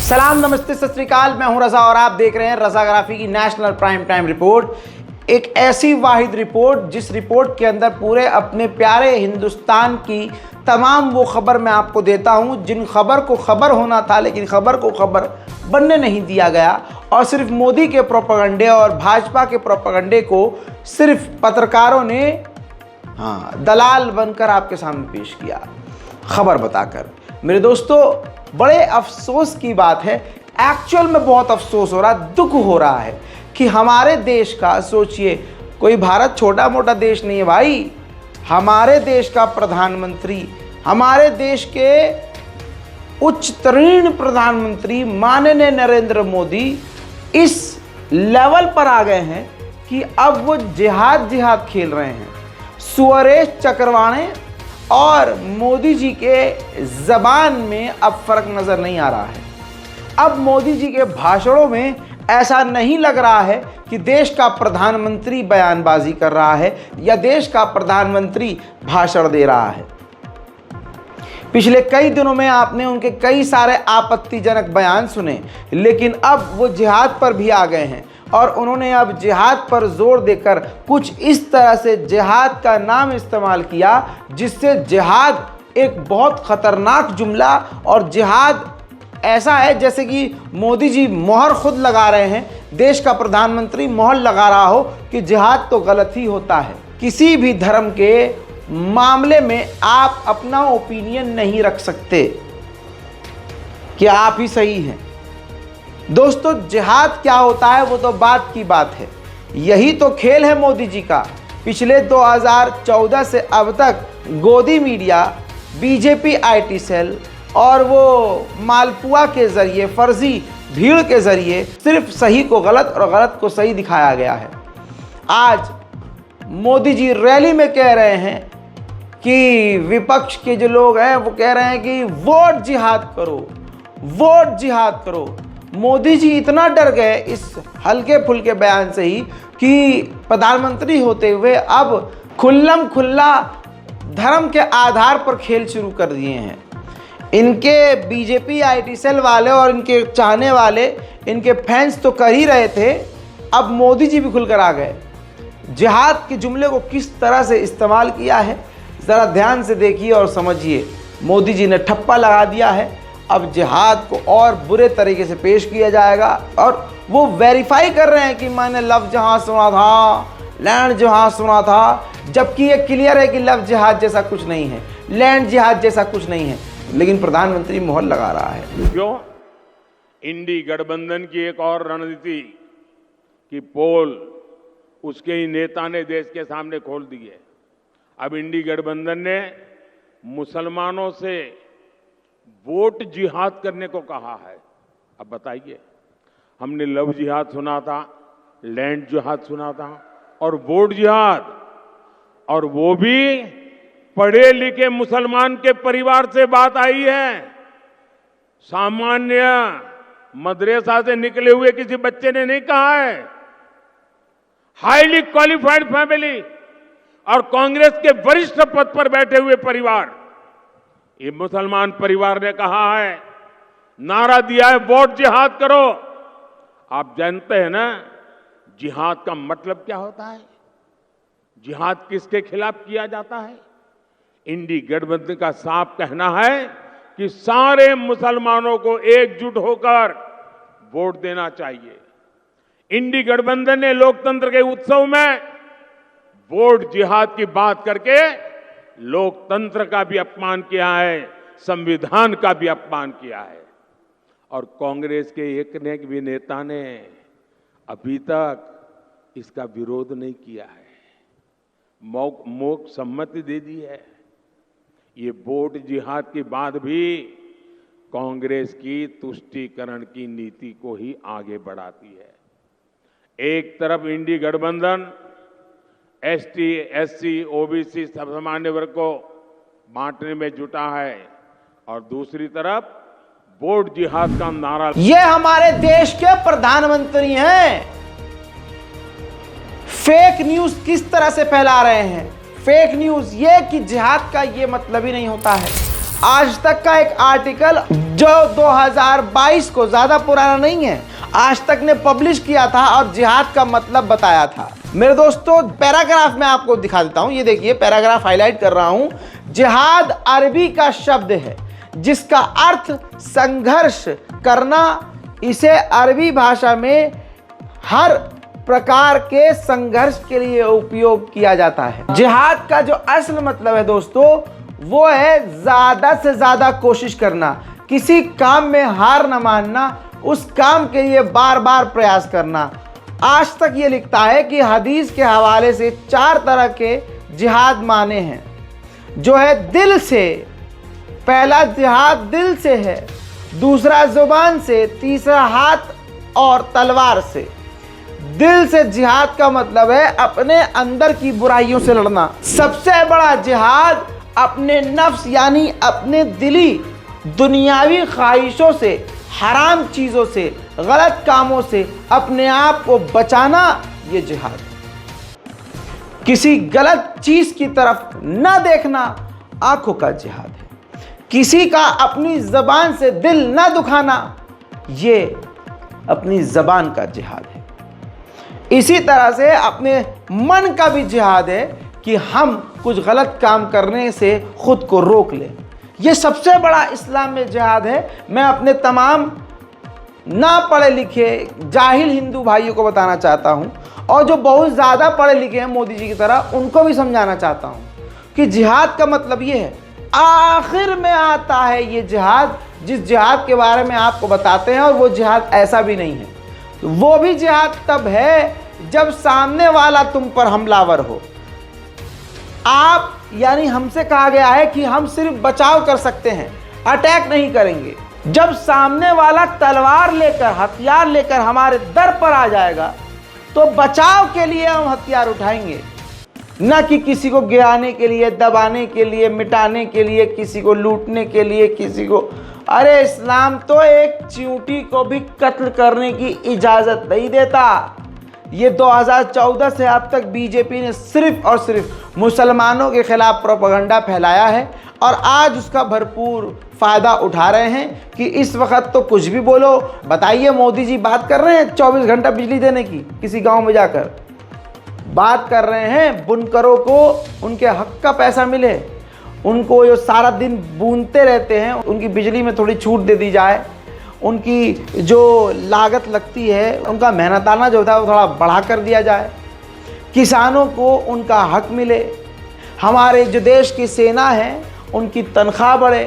सलाम, नमस्ते, सत श्री अकाल। मैं हूं रजा और आप देख रहे हैं रजाग्राफी की नेशनल प्राइम टाइम रिपोर्ट। एक ऐसी वाहिद रिपोर्ट जिस रिपोर्ट के अंदर पूरे अपने प्यारे हिंदुस्तान की तमाम वो खबर मैं आपको देता हूं जिन खबर को खबर होना था लेकिन खबर को खबर बनने नहीं दिया गया, और सिर्फ मोदी के प्रोपेगेंडे और भाजपा के प्रोपेगेंडे को सिर्फ पत्रकारों ने दलाल बनकर आपके सामने पेश किया, खबर बताकर। मेरे दोस्तों, बड़े अफसोस की बात है, एक्चुअल में बहुत अफसोस हो रहा है, दुख हो रहा है कि हमारे देश का, सोचिए, कोई भारत छोटा मोटा देश नहीं है भाई, हमारे देश का प्रधानमंत्री, हमारे देश के उच्चतरीण प्रधानमंत्री माननीय नरेंद्र मोदी इस लेवल पर आ गए हैं कि अब वो जिहाद खेल रहे हैं। सुरेश चक्रवाणे और मोदी जी के ज़बान में अब फर्क नज़र नहीं आ रहा है। अब मोदी जी के भाषणों में ऐसा नहीं लग रहा है कि देश का प्रधानमंत्री बयानबाजी कर रहा है या देश का प्रधानमंत्री भाषण दे रहा है। पिछले कई दिनों में आपने उनके कई सारे आपत्तिजनक बयान सुने, लेकिन अब वो जिहाद पर भी आ गए हैं और उन्होंने अब जिहाद पर जोर देकर कुछ इस तरह से जिहाद का नाम इस्तेमाल किया जिससे जिहाद एक बहुत ख़तरनाक जुमला, और जिहाद ऐसा है जैसे कि मोदी जी मोहर खुद लगा रहे हैं, देश का प्रधानमंत्री मोहर लगा रहा हो कि जिहाद तो गलत ही होता है। किसी भी धर्म के मामले में आप अपना ओपिनियन नहीं रख सकते कि आप ही सही हैं। दोस्तों, जिहाद क्या होता है वो तो बात की बात है। यही तो खेल है मोदी जी का। पिछले 2014 से अब तक गोदी मीडिया, बीजेपी आईटी सेल और वो मालपुआ के ज़रिए, फर्जी भीड़ के ज़रिए सिर्फ सही को गलत और गलत को सही दिखाया गया है। आज मोदी जी रैली में कह रहे हैं कि विपक्ष के जो लोग हैं वो कह रहे हैं कि वोट जिहाद करो, वोट जिहाद करो। मोदी जी इतना डर गए इस हल्के फुल्के बयान से ही कि प्रधानमंत्री होते हुए अब खुल्लम खुल्ला धर्म के आधार पर खेल शुरू कर दिए हैं। इनके बीजेपी आईटी सेल वाले और इनके चाहने वाले, इनके फैंस तो कर ही रहे थे, अब मोदी जी भी खुलकर आ गए। जिहाद के जुमले को किस तरह से इस्तेमाल किया है ज़रा ध्यान से देखिए और समझिए। मोदी जी ने ठप्पा लगा दिया है, अब जिहाद को और बुरे तरीके से पेश किया जाएगा, और वो वेरीफाई कर रहे हैं कि मैंने लफ्ज़ जहां सुना था, लैंड जहां सुना था, जबकि ये क्लियर है कि लफ्ज़ जिहाद जैसा कुछ नहीं है, लैंड जिहाद जैसा कुछ नहीं है, लेकिन प्रधानमंत्री मोहर लगा रहा है। क्यों? इंडी गठबंधन की एक और रणनीति की पोल उसके ही नेता ने देश के सामने खोल दी है। अब इंडी गठबंधन ने मुसलमानों से वोट जिहाद करने को कहा है। अब बताइए, हमने लव जिहाद सुना था, लैंड जिहाद सुना था और वोट जिहाद, और वो भी पढ़े लिखे मुसलमान के परिवार से बात आई है। सामान्य मदरसा से निकले हुए किसी बच्चे ने नहीं कहा है। हाईली क्वालिफाइड फैमिली और कांग्रेस के वरिष्ठ पद पर बैठे हुए परिवार, ये मुसलमान परिवार ने कहा है, नारा दिया है, वोट जिहाद करो। आप जानते हैं ना जिहाद का मतलब क्या होता है? जिहाद किसके खिलाफ किया जाता है? इंडी गठबंधन का साफ कहना है कि सारे मुसलमानों को एकजुट होकर वोट देना चाहिए। इंडी गठबंधन ने लोकतंत्र के उत्सव में वोट जिहाद की बात करके लोकतंत्र का भी अपमान किया है, संविधान का भी अपमान किया है। और कांग्रेस के एक ने भी नेता ने अभी तक इसका विरोध नहीं किया है, मौक सम्मति दे दी है। ये वोट जिहाद की बात भी कांग्रेस की तुष्टीकरण की नीति को ही आगे बढ़ाती है। एक तरफ इंडी गठबंधन एसटी, एससी, ओबीसी सामान्य वर्ग को बांटने में जुटा है और दूसरी तरफ वोट जिहाद का नारा। ये हमारे देश के प्रधानमंत्री हैं, फेक न्यूज किस तरह से फैला रहे हैं। फेक न्यूज ये कि जिहाद का ये मतलब ही नहीं होता है। आज तक का एक आर्टिकल जो 2022 को, ज्यादा पुराना नहीं है, आज तक ने पब्लिश किया था और जिहाद का मतलब बताया था। मेरे दोस्तों, पैराग्राफ में आपको दिखा देता हूं, ये देखिए पैराग्राफ हाईलाइट कर रहा हूं। जिहाद अरबी का शब्द है जिसका अर्थ संघर्ष करना। इसे अरबी भाषा में हर प्रकार के संघर्ष के लिए उपयोग किया जाता है। जिहाद का जो असल मतलब है दोस्तों, वो है ज्यादा से ज्यादा कोशिश करना, किसी काम में हार न मानना, उस काम के लिए बार बार प्रयास करना। आज तक ये लिखता है कि हदीस के हवाले से 4 तरह के जिहाद माने हैं, जो है दिल से। पहला जिहाद दिल से है, दूसरा जुबान से, तीसरा हाथ और तलवार से। दिल से जिहाद का मतलब है अपने अंदर की बुराइयों से लड़ना। सबसे बड़ा जिहाद अपने नफ्स यानी अपने दिली दुनियावी ख्वाहिशों से, हराम चीज़ों से, गलत कामों से अपने आप को बचाना, ये जिहाद। किसी गलत चीज़ की तरफ न देखना आंखों का जिहाद है। किसी का अपनी ज़बान से दिल न दुखाना, ये अपनी ज़बान का जिहाद है। इसी तरह से अपने मन का भी जिहाद है कि हम कुछ गलत काम करने से खुद को रोक लें। ये सबसे बड़ा इस्लाम में जिहाद है। मैं अपने तमाम ना पढ़े लिखे जाहिल हिंदू भाइयों को बताना चाहता हूँ, और जो बहुत ज़्यादा पढ़े लिखे हैं मोदी जी की तरह, उनको भी समझाना चाहता हूँ कि जिहाद का मतलब ये है। आखिर में आता है ये जिहाद जिस जिहाद के बारे में आपको बताते हैं, और वो जिहाद ऐसा भी नहीं है। वो भी जिहाद तब है जब सामने वाला तुम पर हमलावर हो। आप यानी हमसे कहा गया है कि हम सिर्फ बचाव कर सकते हैं, अटैक नहीं करेंगे। जब सामने वाला तलवार लेकर, हथियार लेकर हमारे दर पर आ जाएगा, तो बचाव के लिए हम हथियार उठाएंगे, न कि किसी को गिराने के लिए, दबाने के लिए, मिटाने के लिए, किसी को लूटने के लिए, किसी को। अरे इस्लाम तो एक चींटी को भी कत्ल करने की इजाज़त नहीं देता। ये 2014 से अब तक बीजेपी ने सिर्फ और सिर्फ मुसलमानों के खिलाफ प्रोपेगेंडा फैलाया है, और आज उसका भरपूर फ़ायदा उठा रहे हैं कि इस वक्त तो कुछ भी बोलो। बताइए, मोदी जी बात कर रहे हैं 24 घंटा बिजली देने की, किसी गांव में जाकर बात कर रहे हैं बुनकरों को उनके हक का पैसा मिले, उनको जो सारा दिन बूनते रहते हैं उनकी बिजली में थोड़ी छूट दे दी जाए, उनकी जो लागत लगती है, उनका मेहनताना जो होता है वो थोड़ा बढ़ा कर दिया जाए, किसानों को उनका हक मिले, हमारे जो देश की सेना है उनकी तनख्वाह बढ़े,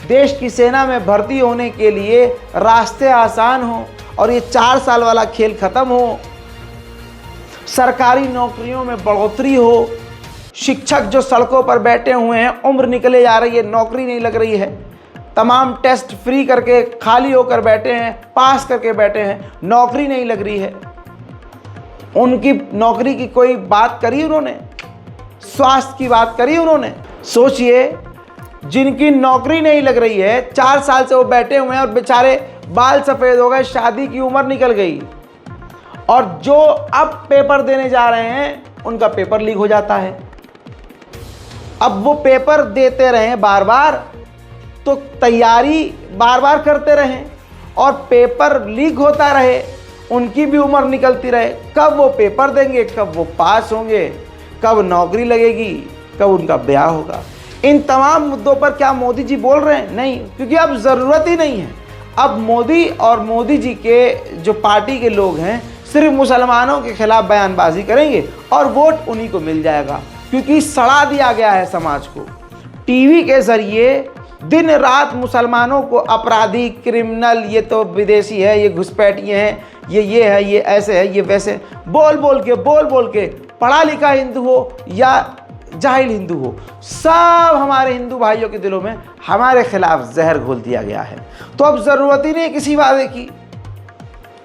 देश की सेना में भर्ती होने के लिए रास्ते आसान हो, और ये 4 साल वाला खेल ख़त्म हो, सरकारी नौकरियों में बढ़ोतरी हो। शिक्षक जो सड़कों पर बैठे हुए हैं, उम्र निकले जा रही है, नौकरी नहीं लग रही है, तमाम टेस्ट फ्री करके खाली होकर बैठे हैं, पास करके बैठे हैं, नौकरी नहीं लग रही है। उनकी नौकरी की कोई बात करी उन्होंने? स्वास्थ्य की बात करी उन्होंने? सोचिए, जिनकी नौकरी नहीं लग रही है, 4 साल से वो बैठे हुए हैं और बेचारे बाल सफ़ेद हो गए, शादी की उम्र निकल गई, और जो अब पेपर देने जा रहे हैं उनका पेपर लीक हो जाता है। अब वो पेपर देते रहें बार बार, तो तैयारी बार बार करते रहें, और पेपर लीक होता रहे, उनकी भी उम्र निकलती रहे। कब वो पेपर देंगे, कब वो पास होंगे, कब नौकरी लगेगी, कब उनका ब्याह होगा। इन तमाम मुद्दों पर क्या मोदी जी बोल रहे हैं? नहीं, क्योंकि अब ज़रूरत ही नहीं है। अब मोदी और मोदी जी के जो पार्टी के लोग हैं सिर्फ मुसलमानों के खिलाफ बयानबाजी करेंगे और वोट उन्हीं को मिल जाएगा, क्योंकि सड़ा दिया गया है समाज को। टीवी के ज़रिए दिन रात मुसलमानों को अपराधी, क्रिमिनल, ये तो विदेशी है, ये घुसपैठिए हैं, ये है, ये ऐसे है, ये वैसे, बोल बोल के पढ़ा लिखा हिंदू हो या जाहिल हिंदू हो, सब हमारे हिंदू भाइयों के दिलों में हमारे खिलाफ जहर घोल दिया गया है। तो अब ज़रूरत ही नहीं किसी वादे की,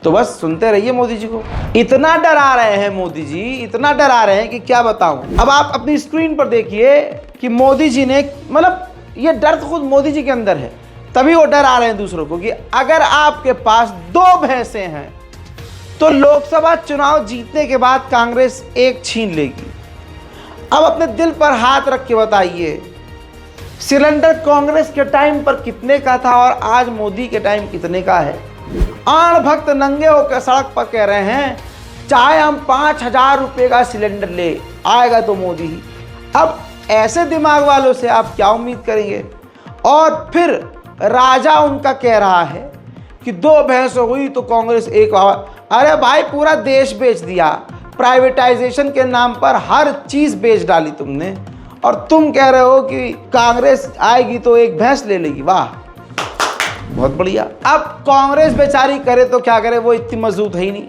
तो बस सुनते रहिए मोदी जी को। इतना डरा रहे हैं मोदी जी, इतना डरा रहे हैं कि क्या बताऊं। अब आप अपनी स्क्रीन पर देखिए कि मोदी जी ने, मतलब ये डर तो खुद मोदी जी के अंदर है, तभी वो डरा रहे हैं दूसरों को कि अगर आपके पास 2 भैंसें हैं तो लोकसभा चुनाव जीतने के बाद कांग्रेस 1 छीन लेगी। अब अपने दिल पर हाथ रख के बताइए सिलेंडर कांग्रेस के टाइम पर कितने का था और आज मोदी के टाइम कितने का है। आण भक्त नंगे होकर सड़क पर कह रहे हैं चाहे हम 5,000 रुपये का सिलेंडर ले आएगा तो मोदी ही। अब ऐसे दिमाग वालों से आप क्या उम्मीद करेंगे। और फिर राजा उनका कह रहा है कि 2 भैंस हुई तो कांग्रेस एक। अरे भाई पूरा देश बेच दिया, प्राइवेटाइजेशन के नाम पर हर चीज़ बेच डाली तुमने, और तुम कह रहे हो कि कांग्रेस आएगी तो एक भैंस ले लेगी। वाह, बहुत बढ़िया। अब कांग्रेस बेचारी करे तो क्या करे, वो इतनी मजबूत है ही नहीं,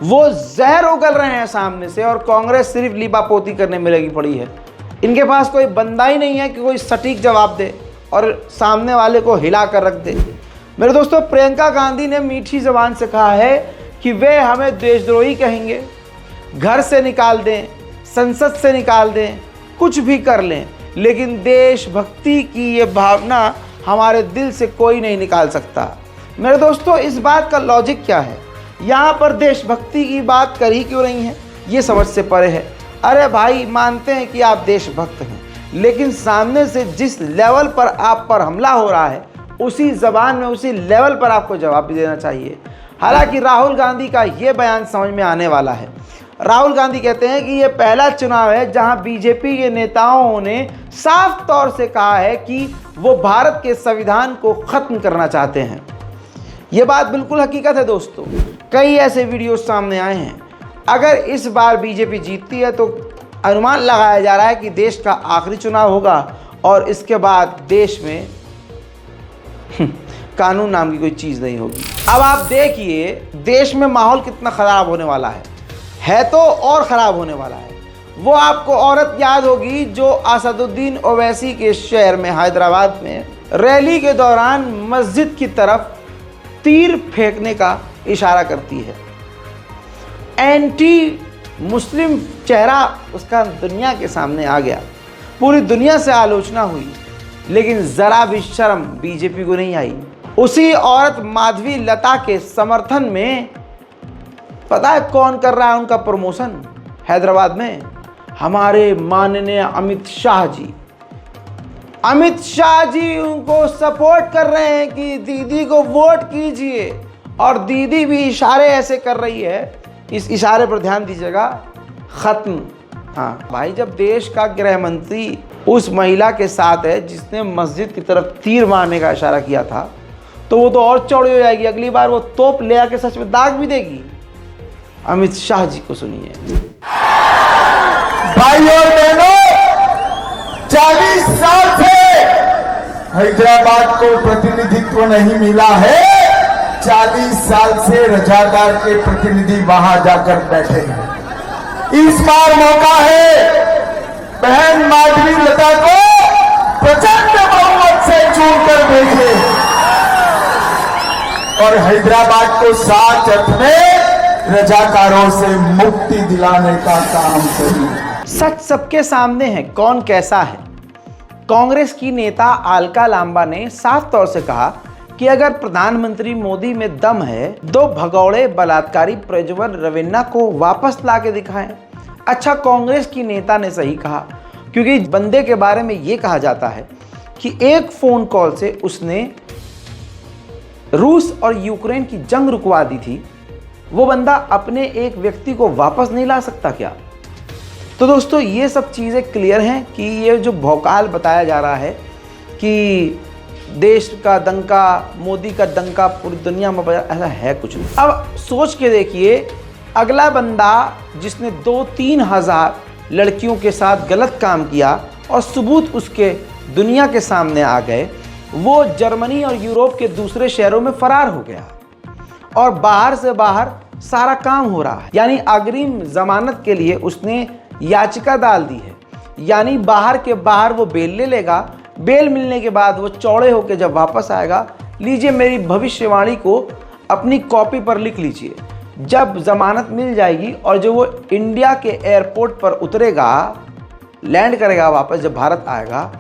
वो जहर उगल रहे हैं सामने से, और कांग्रेस सिर्फ लीपापोती करने में लगी पड़ी है। इनके पास कोई बंदा ही नहीं है कि कोई सटीक जवाब दे और सामने वाले को हिला कर रख दे। मेरे दोस्तों, प्रियंका गांधी ने मीठी जबान से कहा है कि वे हमें देशद्रोही कहेंगे, घर से निकाल दें, संसद से निकाल दें, कुछ भी कर लें, लेकिन देशभक्ति की ये भावना हमारे दिल से कोई नहीं निकाल सकता। मेरे दोस्तों, इस बात का लॉजिक क्या है, यहाँ पर देशभक्ति की बात कर ही क्यों रही है, ये समझ से परे है। अरे भाई, मानते हैं कि आप देशभक्त हैं, लेकिन सामने से जिस लेवल पर आप पर हमला हो रहा है उसी जबान में, उसी लेवल पर आपको जवाब भी देना चाहिए। हालांकि राहुल गांधी का ये बयान समझ में आने वाला है। राहुल गांधी कहते हैं कि ये पहला चुनाव है जहां बीजेपी के नेताओं ने साफ तौर से कहा है कि वो भारत के संविधान को खत्म करना चाहते हैं। ये बात बिल्कुल हकीकत है दोस्तों। कई ऐसे वीडियो सामने आए हैं। अगर इस बार बीजेपी जीतती है तो अनुमान लगाया जा रहा है कि देश का आखिरी चुनाव होगा और इसके बाद देश में कानून नाम की कोई चीज़ नहीं होगी। अब आप देखिए देश में माहौल कितना ख़राब होने वाला है तो और ख़राब होने वाला है। वो आपको औरत याद होगी जो असदुद्दीन ओवैसी के शहर में हैदराबाद में रैली के दौरान मस्जिद की तरफ तीर फेंकने का इशारा करती है। एंटी मुस्लिम चेहरा उसका दुनिया के सामने आ गया, पूरी दुनिया से आलोचना हुई, लेकिन ज़रा भी शर्म बीजेपी को नहीं आई। उसी औरत माधवी लता के समर्थन में पता है कौन कर रहा है उनका प्रमोशन हैदराबाद में? हमारे माननीय अमित शाह जी। अमित शाह जी उनको सपोर्ट कर रहे हैं कि दीदी को वोट कीजिए, और दीदी भी इशारे ऐसे कर रही है, इस इशारे पर ध्यान दीजिएगा, खत्म। हाँ भाई, जब देश का गृह मंत्री उस महिला के साथ है जिसने मस्जिद की तरफ तीर मारने का इशारा किया था, तो वो तो और चौड़ी हो जाएगी। अगली बार वो तोप ले आके सच में दाग भी देगी। अमित शाह जी को सुनिए। भाइयों और बहनों, 40 साल से हैदराबाद को प्रतिनिधित्व नहीं मिला है। 40 साल से रजाकार के प्रतिनिधि वहां जाकर बैठे हैं। इस बार मौका है बहन माधवी लता को प्रचंड बहुमत से चुनकर भेजे और हैदराबाद को सात अर्थ में रजाकारों से मुक्ति दिलाने का काम करें। सच सबके सामने है, कौन कैसा है। कांग्रेस की नेता अलका लांबा ने साफ तौर से कहा कि अगर प्रधानमंत्री मोदी में दम है तो भगौड़े बलात्कारी प्रज्वल रविन्ना को वापस ला के दिखाएं। अच्छा, कांग्रेस की नेता ने सही कहा, क्योंकि बंदे के बारे में ये कहा जाता है कि एक फ़ोन कॉल से उसने रूस और यूक्रेन की जंग रुकवा दी थी। वो बंदा अपने एक व्यक्ति को वापस नहीं ला सकता क्या? तो दोस्तों, ये सब चीज़ें क्लियर हैं कि ये जो भौकाल बताया जा रहा है कि देश का डंका, मोदी का डंका पूरी दुनिया में बजा, ऐसा है कुछ नहीं। अब सोच के देखिए, अगला बंदा जिसने 2-3 हज़ार लड़कियों के साथ गलत काम किया और सबूत उसके दुनिया के सामने आ गए, वो जर्मनी और यूरोप के दूसरे शहरों में फरार हो गया और बाहर से बाहर सारा काम हो रहा है। यानी अग्रिम जमानत के लिए उसने याचिका डाल दी है, यानी बाहर के बाहर वो बेल ले लेगा। बेल मिलने के बाद वो चौड़े होकर जब वापस आएगा, लीजिए मेरी भविष्यवाणी को अपनी कॉपी पर लिख लीजिए। जब जमानत मिल जाएगी और जो वो इंडिया के एयरपोर्ट पर उतरेगा, लैंड करेगा वापस, जब भारत आएगा,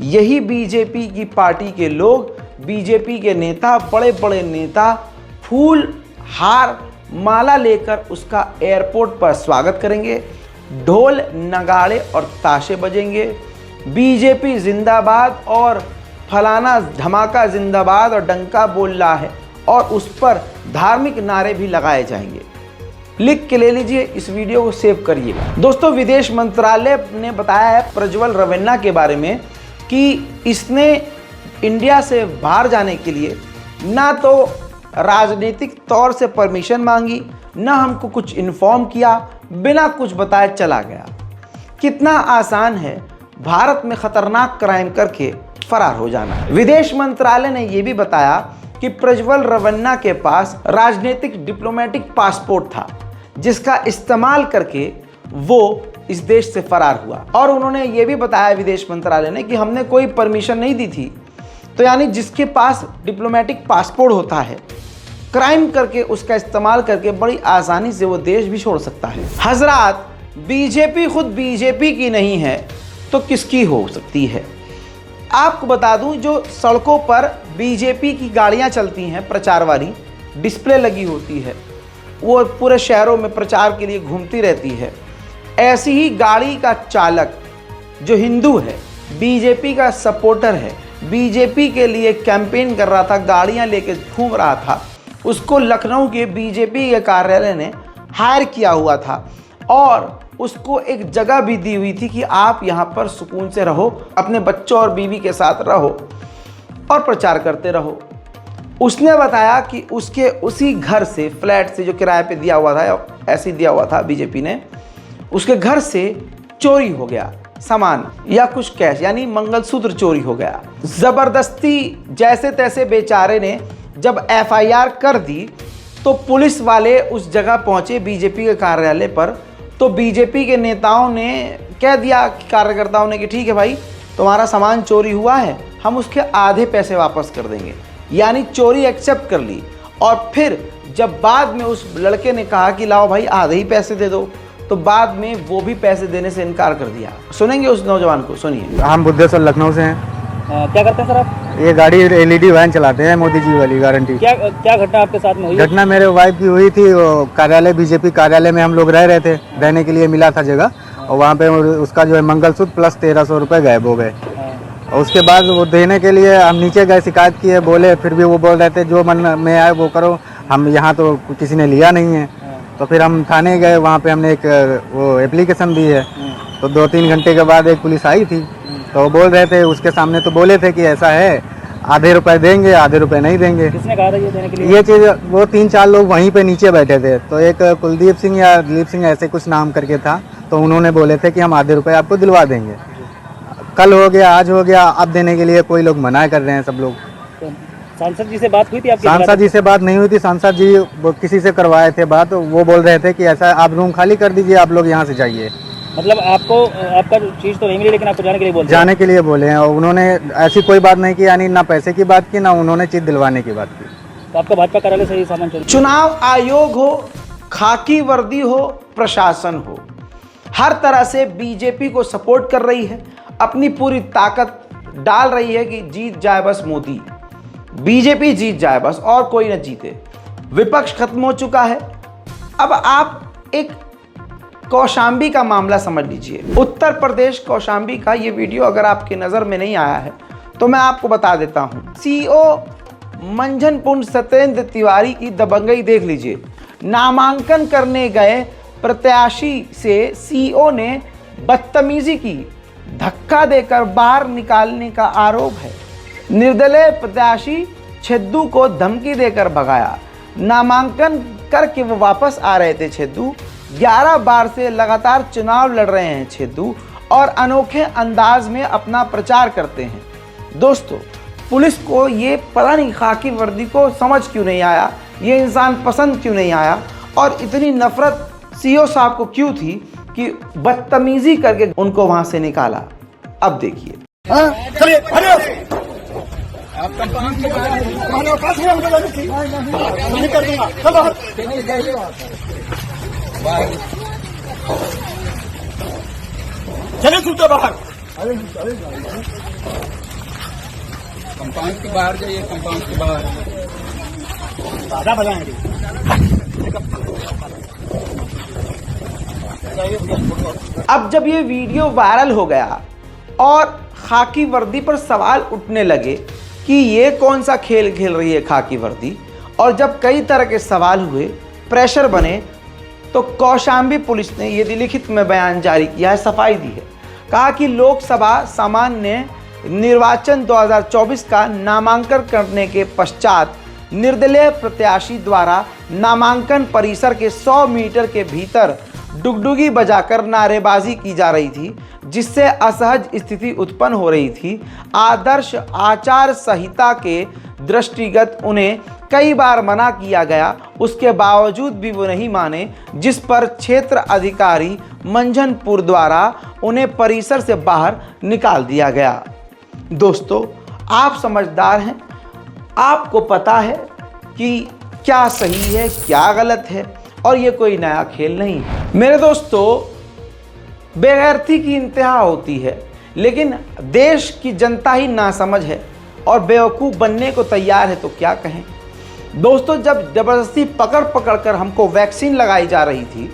यही बीजेपी की पार्टी के लोग, बीजेपी के नेता, बड़े बड़े नेता फूल हार माला लेकर उसका एयरपोर्ट पर स्वागत करेंगे। ढोल नगाड़े और ताशे बजेंगे, बीजेपी जिंदाबाद और फलाना धमाका जिंदाबाद और डंका बोल रहा है और उस पर धार्मिक नारे भी लगाए जाएंगे। लिख के ले लीजिए, इस वीडियो को सेव करिएगा। दोस्तों, विदेश मंत्रालय ने बताया है प्रज्वल रवेन्ना के बारे में कि इसने इंडिया से बाहर जाने के लिए ना तो राजनीतिक तौर से परमिशन मांगी, ना हमको कुछ इन्फॉर्म किया, बिना कुछ बताए चला गया। कितना आसान है भारत में खतरनाक क्राइम करके फरार हो जाना। विदेश मंत्रालय ने यह भी बताया कि प्रज्वल रवेन्ना के पास राजनीतिक डिप्लोमेटिक पासपोर्ट था, जिसका इस्तेमाल करके वो इस देश से फरार हुआ। और उन्होंने ये भी बताया विदेश मंत्रालय ने कि हमने कोई परमिशन नहीं दी थी। तो यानी जिसके पास डिप्लोमेटिक पासपोर्ट होता है, क्राइम करके उसका इस्तेमाल करके बड़ी आसानी से वो देश भी छोड़ सकता है। हजरात, बीजेपी खुद बीजेपी की नहीं है तो किसकी हो सकती है? आपको बता दूं, जो सड़कों पर बीजेपी की गाड़ियां चलती हैं प्रचार वाली, डिस्प्ले लगी होती है, वो पूरे शहरों में प्रचार के लिए घूमती रहती है। ऐसी ही गाड़ी का चालक जो हिंदू है, बीजेपी का सपोर्टर है, बीजेपी के लिए कैंपेन कर रहा था, गाड़ियां लेके घूम रहा था, उसको लखनऊ के बीजेपी के कार्यालय ने हायर किया हुआ था और उसको एक जगह भी दी हुई थी कि आप यहाँ पर सुकून से रहो, अपने बच्चों और बीवी के साथ रहो और प्रचार करते रहो। उसने बताया कि उसके उसी घर से, फ्लैट से जो किराए पे दिया हुआ था, ऐसे दिया हुआ था बीजेपी ने, उसके घर से चोरी हो गया सामान या कुछ कैश, यानी मंगलसूत्र चोरी हो गया। जबरदस्ती जैसे तैसे बेचारे ने जब एफआईआर कर दी तो पुलिस वाले उस जगह पहुंचे बीजेपी के कार्यालय पर। तो बीजेपी के नेताओं ने कह दिया कार्यकर्ताओं ने कि ठीक है भाई, तुम्हारा सामान चोरी हुआ है, हम उसके आधे पैसे वापस कर देंगे। यानी चोरी एक्सेप्ट कर ली। और फिर जब बाद में उस लड़के ने कहा कि लाओ भाई आधे ही पैसे दे दो, तो बाद में वो भी पैसे देने से इनकार कर दिया। सुनेंगे उस नौजवान को, सुनिए। हम बुद्धेश्वर लखनऊ से हैं। क्या करते हैं सर आप? ये गाड़ी एलईडी वैन चलाते हैं, मोदी जी वाली गारंटी। क्या घटना आपके साथ में हुई? घटना मेरे वाइफ की हुई थी। कार्यालय, बीजेपी कार्यालय में हम लोग रह रहे थे, रहने के लिए मिला था जगह, और वहाँ पे उसका जो है मंगलसूत्र प्लस 1300 रुपये गायब हो गए। और उसके बाद वो देने के लिए हम नीचे गए, शिकायत किए, बोले, फिर भी वो बोल रहे थे जो मन में आए वो करो, हम यहाँ तो किसी ने लिया नहीं है। तो फिर हम थाने गए, वहाँ पे हमने एक वो एप्लीकेशन दी है। तो 2-3 घंटे के बाद एक पुलिस आई थी, तो वो बोल रहे थे, उसके सामने तो बोले थे कि ऐसा है, आधे रुपए देंगे, आधे रुपए नहीं देंगे। किसने कहा था ये देने के लिए? ये चीज़ वो 3-4 लोग वहीं पे नीचे बैठे थे। तो एक कुलदीप सिंह या दिलीप सिंह ऐसे कुछ नाम करके था, तो उन्होंने बोले थे कि हम आधे रुपए आपको दिलवा देंगे। कल हो गया, आज हो गया, अब देने के लिए कोई लोग मना कर रहे हैं सब लोग। तो सांसद जी से बात हुई थी आपकी? सांसद जी से बात नहीं हुई थी। सांसद जी किसी से करवाए थे बात, वो बोल रहे थे कि ऐसा आप रूम खाली कर दीजिए, आप लोग यहाँ से जाइए। मतलब आपको, आपका चीज़ तो नहीं मिली, लेकिन आपको जाने के लिए बोल जाने के लिए बोले हैं। और उन्होंने ऐसी कोई बात नहीं की, यानी ना पैसे की बात की, ना उन्होंने चीज दिलवाने की बात की। तो आपका भाजपा कार्यालय से ही सामान चोरी? चुनाव आयोग हो, खाकी वर्दी हो, प्रशासन हो, हर तरह से बीजेपी को सपोर्ट कर रही है, अपनी पूरी ताकत डाल रही है कि जीत जाए बस मोदी, बीजेपी जीत जाए बस, और कोई न जीते। विपक्ष खत्म हो चुका है। अब आप एक कौशाम्बी का मामला समझ लीजिए। उत्तर प्रदेश कौशाम्बी का ये वीडियो अगर आपकी नज़र में नहीं आया है तो मैं आपको बता देता हूँ। सीओ मंझन पुंज सत्येंद्र तिवारी की दबंगई देख लीजिए। नामांकन करने गए प्रत्याशी से सीओ ने बदतमीजी की, धक्का देकर बाहर निकालने का आरोप है। निर्दलीय प्रत्याशी छेदू को धमकी देकर भगाया। नामांकन करके वो वापस आ रहे थे छेदू। 11 बार से लगातार चुनाव लड़ रहे हैं छेदू और अनोखे अंदाज में अपना प्रचार करते हैं। दोस्तों, पुलिस को ये पता नहीं खाकी वर्दी को समझ क्यों नहीं आया, ये इंसान पसंद क्यों नहीं आया, और इतनी नफरत सीओ साहब को क्यों थी कि बदतमीजी करके उनको वहां से निकाला। अब देखिए। चले सूते बाहर, कंपाउंड के बाहर जाइए, कंपाउंड के बाहर। दादा बनाएंगे। अब जब ये वीडियो वायरल हो गया और खाकी वर्दी पर सवाल उठने लगे कि ये कौन सा खेल खेल रही है खाकी वर्दी। और जब कई तरह के सवाल हुए, प्रेशर बने, तो कौशाम्बी पुलिस ने ये लिखित में बयान जारी किया है, सफाई दी है। कहा कि लोकसभा सामान्य निर्वाचन 2024 का नामांकन करने के पश्चात निर्दलीय प्रत्याशी द्वारा नामांकन परिसर के 100 मीटर के भीतर डुगडुगी बजाकर नारेबाजी की जा रही थी, जिससे असहज स्थिति उत्पन्न हो रही थी। आदर्श आचार संहिता के दृष्टिगत उन्हें कई बार मना किया गया, उसके बावजूद भी वो नहीं माने, जिस पर क्षेत्र अधिकारी मंझनपुर द्वारा उन्हें परिसर से बाहर निकाल दिया गया। दोस्तों, आप समझदार हैं, आपको पता है कि क्या सही है क्या गलत है, और ये कोई नया खेल नहीं है। मेरे दोस्तों, बेगैरती की इंतहा होती है, लेकिन देश की जनता ही नासमझ है और बेवकूफ़ बनने को तैयार है, तो क्या कहें। दोस्तों, जब ज़बरदस्ती पकड़ पकड़ कर हमको वैक्सीन लगाई जा रही थी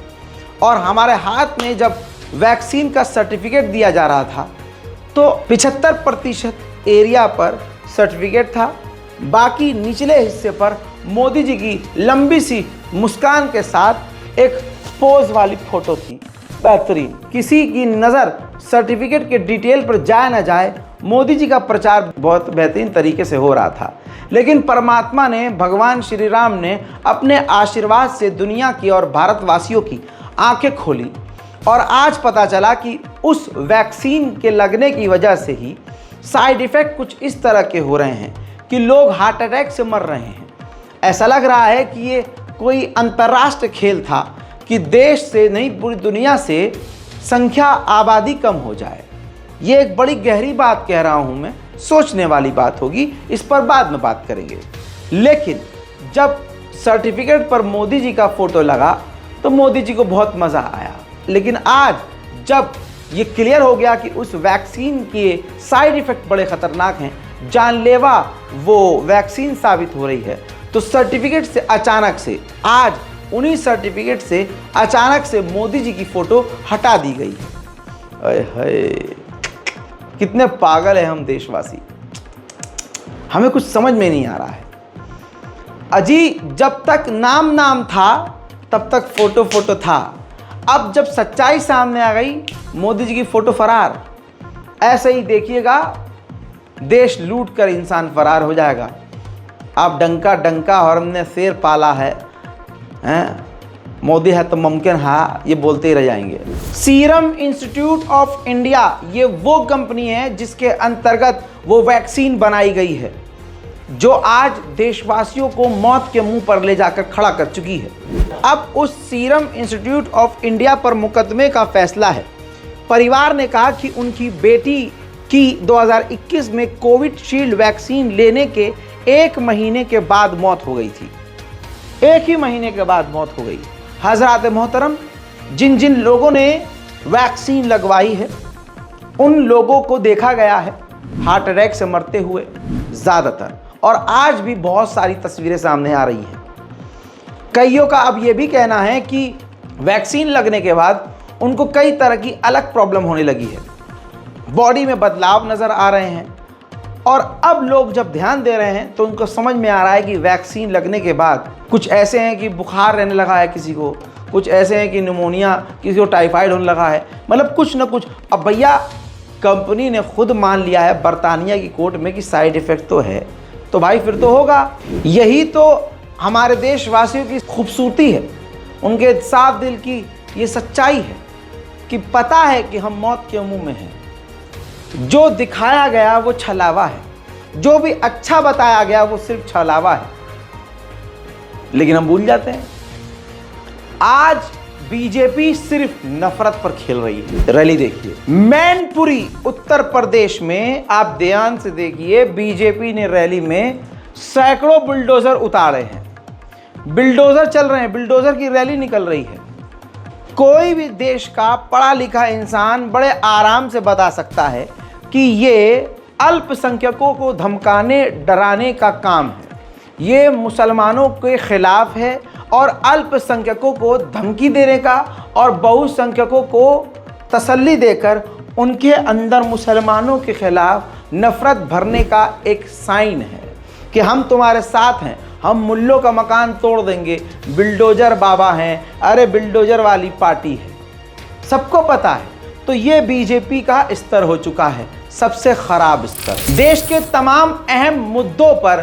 और हमारे हाथ में जब वैक्सीन का सर्टिफिकेट दिया जा रहा था, तो 75% एरिया पर सर्टिफिकेट था, बाकी निचले हिस्से पर मोदी जी की लंबी सी मुस्कान के साथ एक पोज वाली फ़ोटो थी। बेहतरीन, किसी की नज़र सर्टिफिकेट के डिटेल पर जाए ना जाए, मोदी जी का प्रचार बहुत बेहतरीन तरीके से हो रहा था। लेकिन परमात्मा ने, भगवान श्री राम ने अपने आशीर्वाद से दुनिया की और भारतवासियों की आंखें खोली, और आज पता चला कि उस वैक्सीन के लगने की वजह से ही साइड इफ़ेक्ट कुछ इस तरह के हो रहे हैं कि लोग हार्ट अटैक से मर रहे हैं। ऐसा लग रहा है कि ये कोई अंतर्राष्ट्रीय खेल था कि देश से नहीं पूरी दुनिया से संख्या आबादी कम हो जाए। ये एक बड़ी गहरी बात कह रहा हूँ मैं, सोचने वाली बात होगी, इस पर बाद में बात करेंगे। लेकिन जब सर्टिफिकेट पर मोदी जी का फ़ोटो लगा तो मोदी जी को बहुत मज़ा आया। लेकिन आज जब ये क्लियर हो गया कि उस वैक्सीन के साइड इफ़ेक्ट बड़े ख़तरनाक हैं, जानलेवा वो वैक्सीन साबित हो रही है, तो सर्टिफिकेट से अचानक से, आज उन्हीं सर्टिफिकेट से अचानक से मोदी जी की फ़ोटो हटा दी गई है। अरे हाय, कितने पागल है हम देशवासी, हमें कुछ समझ में नहीं आ रहा है। अजी, जब तक नाम था तब तक फ़ोटो था, अब जब सच्चाई सामने आ गई, मोदी जी की फ़ोटो फरार। ऐसे ही देखिएगा, देश लूट कर इंसान फरार हो जाएगा। आप डंका और हमने शेर पाला है, मोदी है तो मुमकिन है, ये बोलते ही रह जाएंगे। सीरम इंस्टीट्यूट ऑफ इंडिया, ये वो कंपनी है जिसके अंतर्गत वो वैक्सीन बनाई गई है, जो आज देशवासियों को मौत के मुंह पर ले जाकर खड़ा कर चुकी है। अब उस सीरम इंस्टीट्यूट ऑफ इंडिया पर मुकदमे का फैसला है। परिवार ने कहा कि उनकी बेटी की 2021 में कोविशील्ड वैक्सीन लेने के 1 महीने के बाद मौत हो गई थी। 1 ही महीने के बाद मौत हो गई। हज़रात मोहतरम, जिन जिन लोगों ने वैक्सीन लगवाई है, उन लोगों को देखा गया है हार्ट अटैक से मरते हुए ज़्यादातर, और आज भी बहुत सारी तस्वीरें सामने आ रही हैं। कईयों का अब ये भी कहना है कि वैक्सीन लगने के बाद उनको कई तरह की अलग प्रॉब्लम होने लगी है, बॉडी में बदलाव नज़र आ रहे हैं, और अब लोग जब ध्यान दे रहे हैं तो उनको समझ में आ रहा है कि वैक्सीन लगने के बाद कुछ ऐसे हैं कि बुखार रहने लगा है किसी को, कुछ ऐसे हैं कि निमोनिया, किसी को टाइफाइड होने लगा है, मतलब कुछ ना कुछ। अब भैया, कंपनी ने खुद मान लिया है बरतानिया की कोर्ट में कि साइड इफ़ेक्ट तो है, तो भाई फिर तो होगा। यही तो हमारे देशवासियों की खूबसूरती है, उनके साफ दिल की ये सच्चाई है कि पता है कि हम मौत के मुंह में हैं। जो दिखाया गया वो छलावा है, जो भी अच्छा बताया गया वो सिर्फ छलावा है, लेकिन हम भूल जाते हैं। आज बीजेपी सिर्फ नफरत पर खेल रही है। रैली देखिए, मैनपुरी उत्तर प्रदेश में, आप ध्यान से देखिए, बीजेपी ने रैली में सैकड़ों बुलडोजर उतारे हैं, बुलडोजर चल रहे हैं, बुलडोजर की रैली निकल रही है। कोई भी देश का पढ़ा लिखा इंसान बड़े आराम से बता सकता है कि ये अल्पसंख्यकों को धमकाने डराने का काम है, ये मुसलमानों के खिलाफ है, और अल्पसंख्यकों को धमकी देने का और बहुसंख्यकों को तसल्ली देकर उनके अंदर मुसलमानों के खिलाफ नफरत भरने का एक साइन है कि हम तुम्हारे साथ हैं, हम मुल्लों का मकान तोड़ देंगे, बिल्डोजर बाबा हैं, अरे बिल्डोजर वाली पार्टी है, सबको पता है। तो ये बीजेपी का स्तर हो चुका है, सबसे खराब स्तर। देश के तमाम अहम मुद्दों पर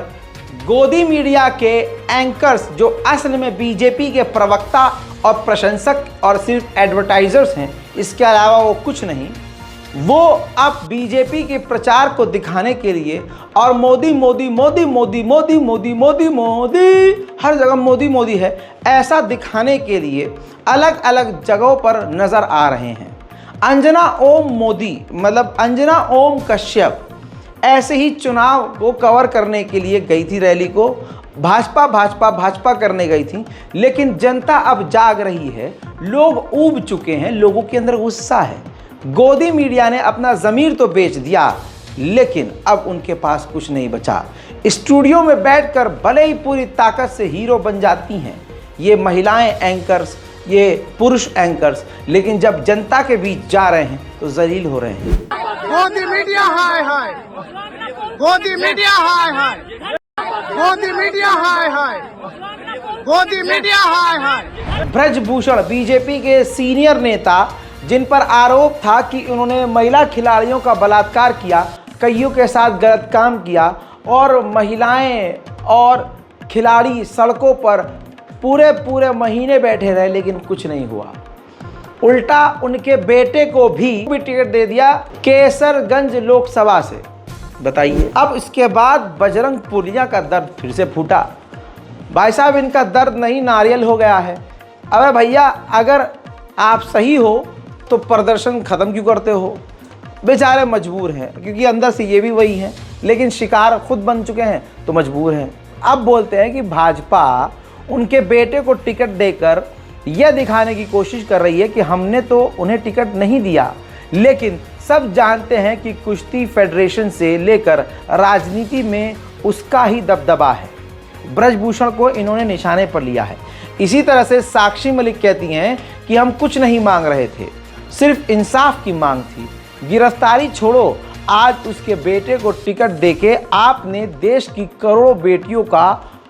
गोदी मीडिया के एंकर्स, जो असल में बीजेपी के प्रवक्ता और प्रशंसक और सिर्फ एडवर्टाइजर्स हैं, इसके अलावा वो कुछ नहीं, वो अब बीजेपी के प्रचार को दिखाने के लिए और मोदी मोदी मोदी मोदी मोदी मोदी मोदी मोदी, हर जगह मोदी मोदी है, ऐसा दिखाने के लिए अलग अलग जगहों पर नज़र आ रहे हैं। अंजना ओम मोदी, मतलब अंजना ओम कश्यप, ऐसे ही चुनाव को कवर करने के लिए गई थी, रैली को भाजपा भाजपा भाजपा करने गई थी। लेकिन जनता अब जाग रही है, लोग ऊब चुके हैं, लोगों के अंदर गुस्सा है। गोदी मीडिया ने अपना ज़मीर तो बेच दिया, लेकिन अब उनके पास कुछ नहीं बचा। स्टूडियो में बैठकर भले ही पूरी ताकत से हीरो बन जाती हैं ये महिलाएं एंकर्स, ये पुरुष एंकर्स, लेकिन जब जनता के बीच जा रहे हैं तो जलील हो रहे हैं। गोदी मीडिया हाय हाय, गोदी मीडिया हाय हाय, गोदी मीडिया हाय हाय, गोदी मीडिया हाय हाय। ब्रजभूषण बीजेपी के सीनियर नेता, जिन पर आरोप था कि उन्होंने महिला खिलाड़ियों का बलात्कार किया, कईयों के साथ गलत काम किया और महिलाएं और खिलाड़ी सड़कों पर पूरे महीने बैठे रहे, लेकिन कुछ नहीं हुआ। उल्टा उनके बेटे को भी टिकट दे दिया केसरगंज लोकसभा से। बताइए, अब इसके बाद बजरंग पुनिया का दर्द फिर से फूटा। भाई साहब, इनका दर्द नहीं नारियल हो गया है। अबे भैया, अगर आप सही हो तो प्रदर्शन ख़त्म क्यों करते हो? बेचारे मजबूर हैं, क्योंकि अंदर से ये भी वही हैं, लेकिन शिकार खुद बन चुके हैं तो मजबूर हैं। अब बोलते हैं कि भाजपा उनके बेटे को टिकट देकर यह दिखाने की कोशिश कर रही है कि हमने तो उन्हें टिकट नहीं दिया, लेकिन सब जानते हैं कि कुश्ती फेडरेशन से लेकर राजनीति में उसका ही दबदबा है। ब्रजभूषण को इन्होंने निशाने पर लिया है। इसी तरह से साक्षी मलिक कहती हैं कि हम कुछ नहीं मांग रहे थे, सिर्फ इंसाफ की मांग थी। गिरफ्तारी छोड़ो, आज उसके बेटे को टिकट देके आपने देश की करोड़ों बेटियों का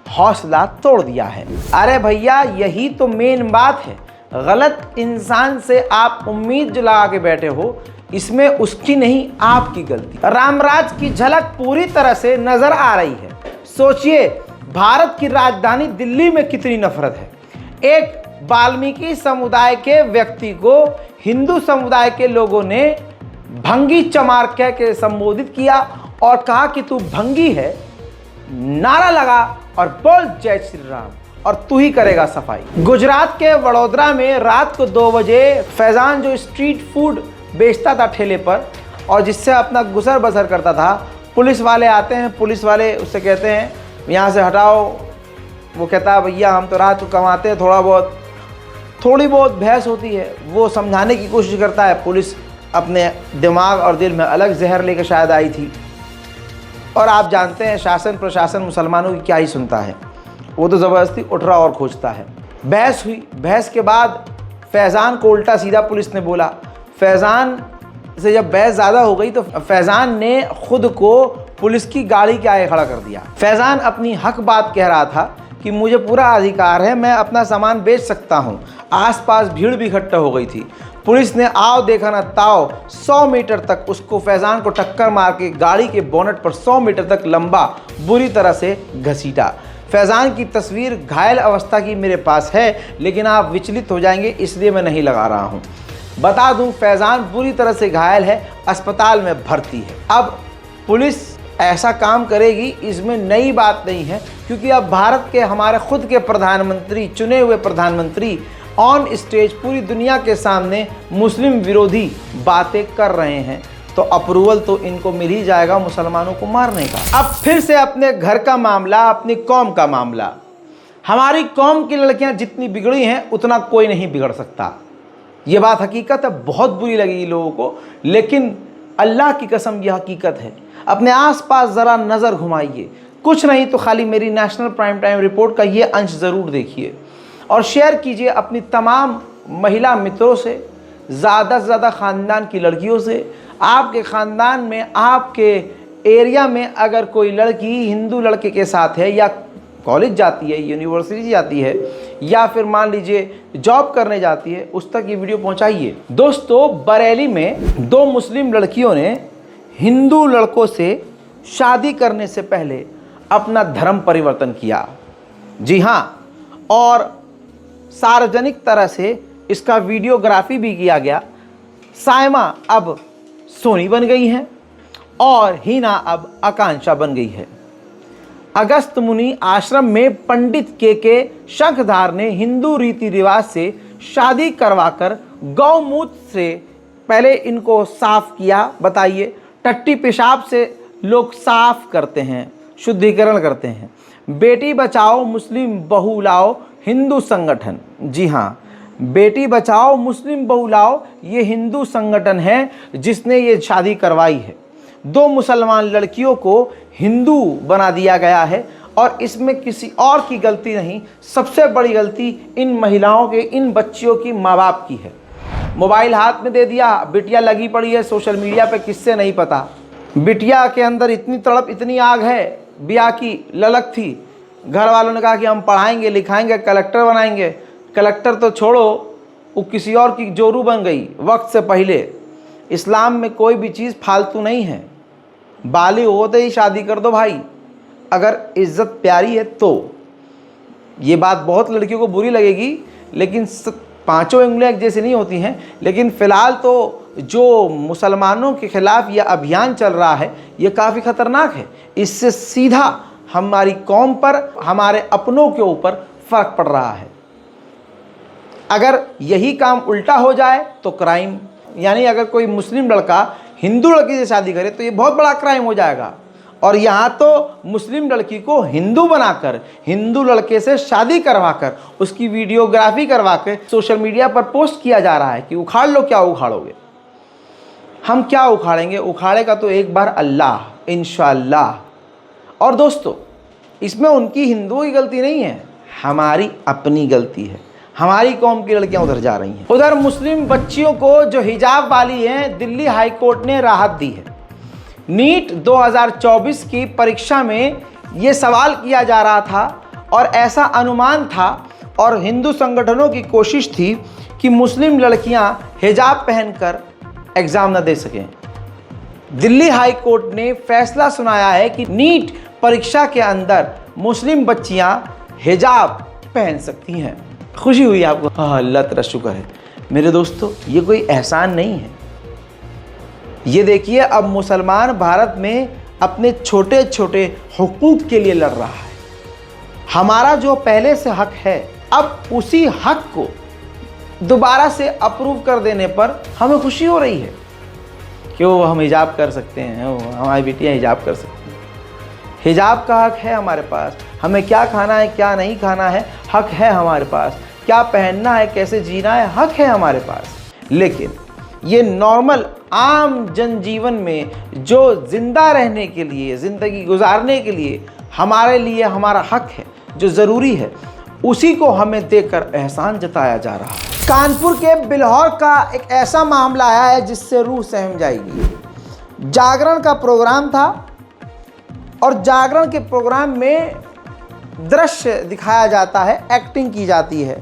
हौसला तोड़ दिया है। अरे भैया, यही तो मेन बात है। गलत इंसान से आप उम्मीद जो लगा के बैठे हो, इसमें उसकी नहीं आपकी गलती। रामराज की झलक पूरी तरह से नजर आ रही है। सोचिए, भारत की राजधानी दिल्ली में कितनी नफरत है। एक वाल्मीकि समुदाय के व्यक्ति को हिंदू समुदाय के लोगों ने भंगी चमार कह के संबोधित किया और कहा कि तू भंगी है, नारा लगा और बोल जय श्री राम, और तू ही करेगा सफाई। गुजरात के वडोदरा में रात को 2 बजे फैजान, जो स्ट्रीट फूड बेचता था ठेले पर और जिससे अपना गुजर बसर करता था, पुलिस वाले आते हैं, पुलिस वाले उससे कहते हैं यहाँ से हटाओ। वो कहता है भैया हम तो रात को कमाते हैं, थोड़ी बहुत बहस होती है, वो समझाने की कोशिश करता है। पुलिस अपने दिमाग और दिल में अलग जहर लेकर शायद आई थी। और आप जानते हैं शासन प्रशासन मुसलमानों की क्या ही सुनता है, वो तो ज़बरदस्ती उठ रहा और खोजता है। बहस हुई, बहस के बाद फैज़ान को उल्टा सीधा पुलिस ने बोला। फैज़ान से जब बहस ज़्यादा हो गई तो फैज़ान ने खुद को पुलिस की गाड़ी के आगे खड़ा कर दिया। फैज़ान अपनी हक बात कह रहा था कि मुझे पूरा अधिकार है, मैं अपना सामान बेच सकता हूँ। आसपास भीड़ भी इकट्ठा हो गई थी। पुलिस ने आओ देखा ना ताओ 100 मीटर तक उसको फैज़ान को टक्कर मार के गाड़ी के बोनट पर 100 मीटर तक लंबा बुरी तरह से घसीटा। फैज़ान की तस्वीर घायल अवस्था की मेरे पास है, लेकिन आप विचलित हो जाएंगे इसलिए मैं नहीं लगा रहा हूँ। बता दूँ, फैज़ान बुरी तरह से घायल है, अस्पताल में भर्ती है। अब पुलिस ऐसा काम करेगी, इसमें नई बात नहीं है, क्योंकि अब भारत के हमारे खुद के प्रधानमंत्री, चुने हुए प्रधानमंत्री ऑन स्टेज पूरी दुनिया के सामने मुस्लिम विरोधी बातें कर रहे हैं, तो अप्रूवल तो इनको मिल ही जाएगा मुसलमानों को मारने का। अब फिर से अपने घर का मामला, अपनी कौम का मामला। हमारी कौम की लड़कियां जितनी बिगड़ी हैं उतना कोई नहीं बिगड़ सकता। ये बात हकीकत है, बहुत बुरी लगेगी लोगों को, लेकिन अल्लाह की कसम यह हकीकत है। अपने आसपास ज़रा नज़र घुमाइए, कुछ नहीं तो खाली मेरी नेशनल प्राइम टाइम रिपोर्ट का ये अंश ज़रूर देखिए और शेयर कीजिए अपनी तमाम महिला मित्रों से, ज़्यादा से ज़्यादा ख़ानदान की लड़कियों से। आपके ख़ानदान में, आपके एरिया में अगर कोई लड़की हिंदू लड़के के साथ है, या कॉलेज जाती है, यूनिवर्सिटी जाती है, या फिर मान लीजिए जॉब करने जाती है, उस तक ये वीडियो पहुंचाइए। दोस्तों, बरेली में 2 मुस्लिम लड़कियों ने हिंदू लड़कों से शादी करने से पहले अपना धर्म परिवर्तन किया। जी हाँ, और सार्वजनिक तरह से इसका वीडियोग्राफी भी किया गया। सायमा अब सोनी बन गई हैं और हीना अब आकांक्षा बन गई है। अगस्त मुनि आश्रम में पंडित के शंखधार ने हिंदू रीति रिवाज से शादी करवाकर गौमूत्र से पहले इनको साफ किया। बताइए, टट्टी पेशाब से लोग साफ करते हैं, शुद्धिकरण करते हैं। बेटी बचाओ मुस्लिम बहू लाओ हिंदू संगठन, जी हाँ, बेटी बचाओ मुस्लिम बहू लाओ ये हिंदू संगठन है जिसने ये शादी करवाई है। 2 मुसलमान लड़कियों को हिंदू बना दिया गया है और इसमें किसी और की गलती नहीं। सबसे बड़ी गलती इन महिलाओं के, इन बच्चियों की माँ बाप की है। मोबाइल हाथ में दे दिया, बिटिया लगी पड़ी है सोशल मीडिया पे, किससे नहीं पता। बिटिया के अंदर इतनी तड़प, इतनी आग है, ब्याह की ललक थी। घर वालों ने कहा कि हम पढ़ाएंगे लिखाएंगे, कलेक्टर बनाएंगे। कलेक्टर तो छोड़ो, वो किसी और की जोरू बन गई वक्त से पहले। इस्लाम में कोई भी चीज़ फालतू नहीं है, बालिग होते ही शादी कर दो भाई, अगर इज्जत प्यारी है तो। ये बात बहुत लड़कियों को बुरी लगेगी, लेकिन 5 उंगलियां एक जैसी नहीं होती हैं। लेकिन फ़िलहाल तो जो मुसलमानों के ख़िलाफ़ यह अभियान चल रहा है, ये काफ़ी ख़तरनाक है। इससे सीधा हमारी कौम पर, हमारे अपनों के ऊपर फ़र्क पड़ रहा है। अगर यही काम उल्टा हो जाए तो क्राइम, यानी अगर कोई मुस्लिम लड़का हिंदू लड़की से शादी करे तो ये बहुत बड़ा क्राइम हो जाएगा। और यहाँ तो मुस्लिम लड़की को हिंदू बनाकर, हिंदू लड़के से शादी करवाकर, उसकी वीडियोग्राफी करवा के सोशल मीडिया पर पोस्ट किया जा रहा है कि उखाड़ लो। क्या उखाड़ोगे? हम क्या उखाड़ेंगे? उखाड़ेगा तो एक बार अल्लाह, इंशाअल्लाह। और दोस्तों, इसमें उनकी हिंदुओं की गलती नहीं है, हमारी अपनी गलती है। हमारी कौम की लड़कियां उधर जा रही हैं। उधर मुस्लिम बच्चियों को जो हिजाब वाली हैं, दिल्ली हाई कोर्ट ने राहत दी है। नीट 2024 की परीक्षा में ये सवाल किया जा रहा था और ऐसा अनुमान था और हिंदू संगठनों की कोशिश थी कि मुस्लिम लड़कियां हिजाब पहनकर एग्ज़ाम न दे सकें। दिल्ली हाई कोर्ट ने फैसला सुनाया है कि नीट परीक्षा के अंदर मुस्लिम बच्चियां हिजाब पहन सकती हैं। खुशी हुई आपको? हाँ, अल्लाह तेरा शुक्र है। मेरे दोस्तों, ये कोई एहसान नहीं है। ये देखिए, अब मुसलमान भारत में अपने छोटे छोटे हुकूक के लिए लड़ रहा है। हमारा जो पहले से हक है, अब उसी हक को दोबारा से अप्रूव कर देने पर हमें खुशी हो रही है कि वो हम हिजाब कर सकते हैं, हमारी बेटियां हिजाब कर सकती हैं। हिजाब का हक है हमारे पास। हमें क्या खाना है, क्या नहीं खाना है, हक है हमारे पास। क्या पहनना है, कैसे जीना है, हक है हमारे पास। लेकिन ये नॉर्मल आम जनजीवन में जो ज़िंदा रहने के लिए, ज़िंदगी गुजारने के लिए हमारे लिए हमारा हक है, जो ज़रूरी है, उसी को हमें देकर एहसान जताया जा रहा है। कानपुर के बिल्हौर का एक ऐसा मामला आया है जिससे रूह सहम जाएगी। जागरण का प्रोग्राम था और जागरण के प्रोग्राम में दृश्य दिखाया जाता है, एक्टिंग की जाती है।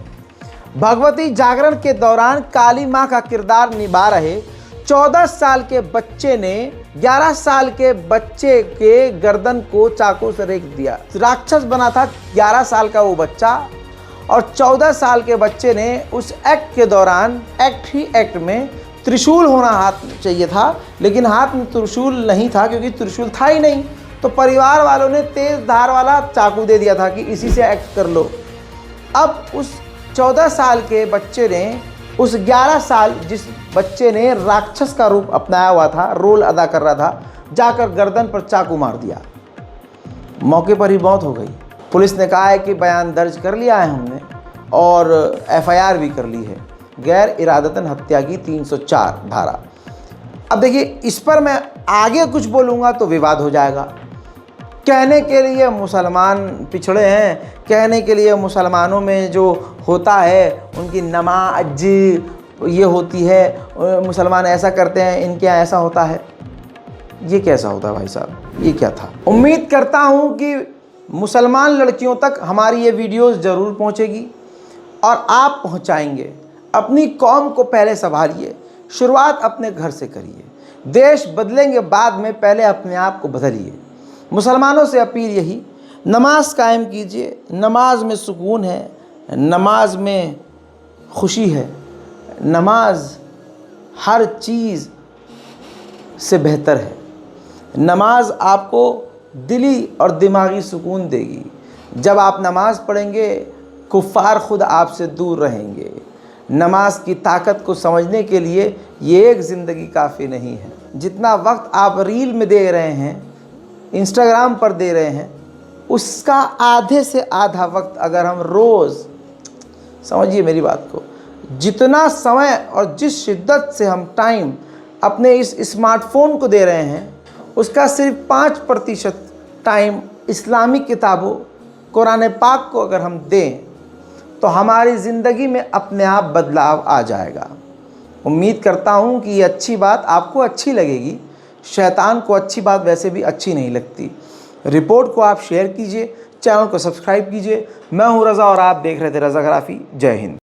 भगवती जागरण के दौरान काली माँ का किरदार निभा रहे 14 साल के बच्चे ने 11 साल के बच्चे के गर्दन को चाकू से रेत दिया। राक्षस बना था 11 साल का वो बच्चा और 14 साल के बच्चे ने उस एक्ट के दौरान, एक्ट में त्रिशूल होना हाथ में चाहिए था, लेकिन हाथ में त्रिशूल नहीं था क्योंकि त्रिशूल था ही नहीं। तो परिवार वालों ने तेज धार वाला चाकू दे दिया था कि इसी से एक्ट कर लो। अब उस 14 साल के बच्चे ने, उस 11 साल जिस बच्चे ने राक्षस का रूप अपनाया हुआ था, रोल अदा कर रहा था, जाकर गर्दन पर चाकू मार दिया। मौके पर ही मौत हो गई। पुलिस ने कहा है कि बयान दर्ज कर लिया है हमने और FIR भी कर ली है, गैर इरादतन हत्या की 304 धारा। अब देखिए, इस पर मैं आगे कुछ बोलूँगा तो विवाद हो जाएगा। कहने के लिए मुसलमान पिछड़े हैं, कहने के लिए मुसलमानों में जो होता है उनकी नमाज, ये होती है, मुसलमान ऐसा करते हैं, इनके यहाँ ऐसा होता है। ये कैसा होता है भाई साहब, ये क्या था? उम्मीद करता हूँ कि मुसलमान लड़कियों तक हमारी ये वीडियोस ज़रूर पहुँचेगी और आप पहुँचाएंगे। अपनी कौम को पहले संभालिए, शुरुआत अपने घर से करिए। देश बदलेंगे बाद में, पहले अपने आप को बदलिए। मुसलमानों से अपील यही, नमाज कायम कीजिए। नमाज में सुकून है, नमाज में खुशी है, नमाज हर चीज़ से बेहतर है। नमाज आपको दिली और दिमागी सुकून देगी। जब आप नमाज पढ़ेंगे, कुफ़ार खुद आपसे दूर रहेंगे। नमाज की ताकत को समझने के लिए ये एक ज़िंदगी काफ़ी नहीं है। जितना वक्त आप रील में दे रहे हैं, इंस्टाग्राम पर दे रहे हैं, उसका आधे से आधा वक्त अगर हम रोज़, समझिए मेरी बात को, जितना समय और जिस शिद्दत से हम टाइम अपने इस स्मार्टफोन को दे रहे हैं, उसका सिर्फ 5% टाइम इस्लामिक किताबों, कुरान पाक को अगर हम दें, तो हमारी ज़िंदगी में अपने आप बदलाव आ जाएगा। उम्मीद करता हूँ कि ये अच्छी बात आपको अच्छी लगेगी। शैतान को अच्छी बात वैसे भी अच्छी नहीं लगती। रिपोर्ट को आप शेयर कीजिए, चैनल को सब्सक्राइब कीजिए। मैं हूँ रज़ा और आप देख रहे थे रज़ाग्राफी। जय हिंद।